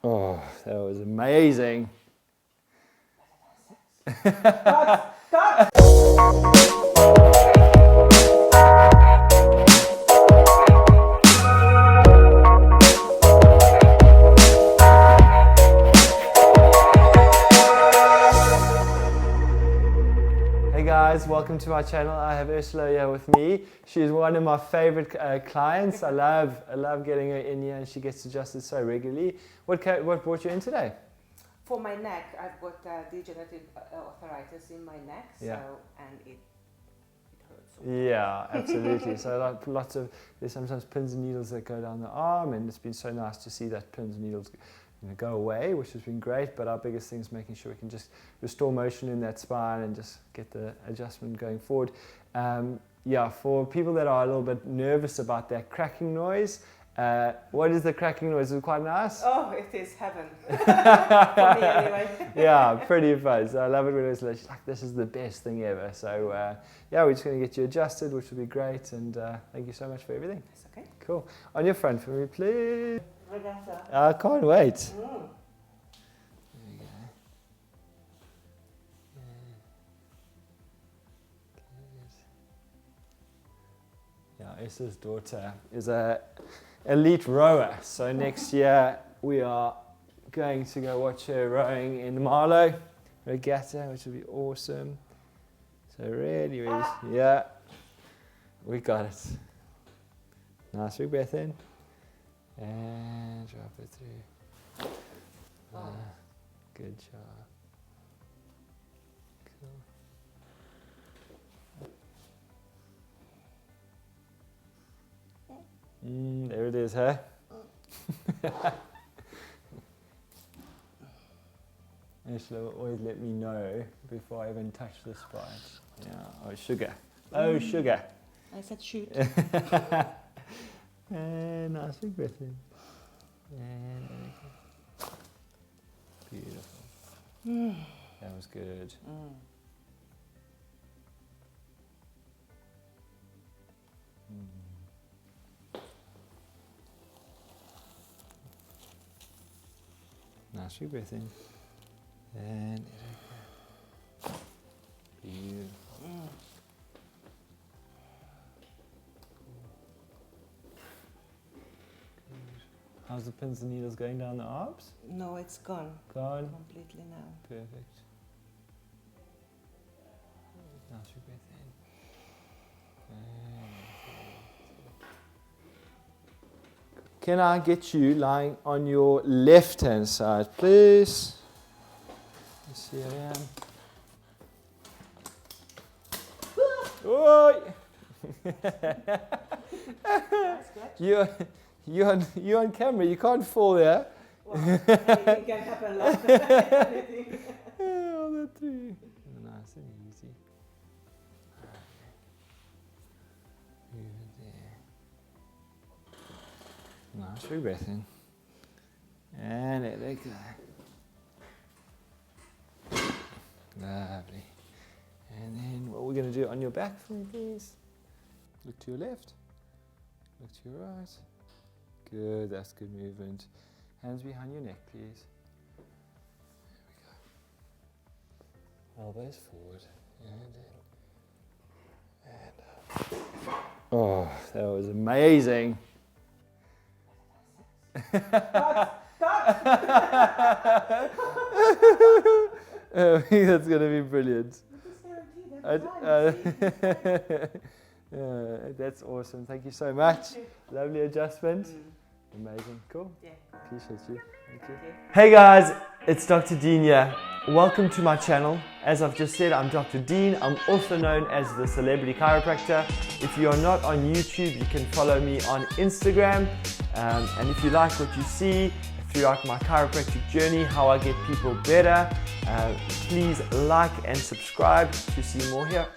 Oh, that was amazing. Hey guys, welcome to my channel. I have Ursula here with me. She's one of my favorite clients. I love getting her in here, and she gets adjusted so regularly. What brought you in today? For my neck, I've got degenerative arthritis in my neck, Yeah. and it hurts. Yeah, absolutely. So like there's sometimes pins and needles that go down the arm, and it's been so nice to see that pins and needles go away, which has been great. But our biggest thing is making sure we can just restore motion in that spine and just get the adjustment going forward. Yeah, for people that are a little bit nervous about that cracking noise, what is the cracking noise? Is it quite nice? Oh, it is heaven. For me anyway. Yeah, pretty fun. So I love it when it's like, this is the best thing ever. So yeah, we're just going to get you adjusted, which will be great. And thank you so much for everything. That's okay. Cool. On your front for me, please. Regatta. I can't wait. Mm. There we go. Yeah, Ursula's daughter is a elite rower. So next year we are going to go watch her rowing in the Marlow Regatta, which will be awesome. So really, yeah, we got it. Nice big breath in. And drop it through. Good job. Cool. There it is, huh? Ursula will always let me know before I even touch the spot. Yeah. Oh, sugar. Oh, sugar. I said shoot. And nice big breath in. And beautiful. That was good. Nice big breath in. And beautiful. How's the pins and needles going down the arms? No, it's gone. Gone? Completely now. Perfect. Nice big breath in. Can I get you lying on your left hand side, please? Let's see, I am. Oi! You're on camera, you can't fall there. Well, anything can happen like that. Anything. All that through. Nice and easy. Over there. Nice big breath in. And let it go. Lovely. And then what we're going to do on your back for me, please. Look to your left. Look to your right. Good, that's good movement. Hands behind your neck, please. There we go. Elbows forward. And up. Oh, that was amazing. I think that's going to be brilliant. That's awesome. Thank you so much. Lovely adjustment. Amazing. Cool. Yeah. Appreciate you. Thank you. Okay. Hey guys, it's Dr. Dean here. Welcome to my channel. As I've just said, I'm Dr. Dean. I'm also known as the Celebrity Chiropractor. If you are not on YouTube, you can follow me on Instagram. And if you like what you see throughout my chiropractic journey, how I get people better, please like and subscribe to see more here.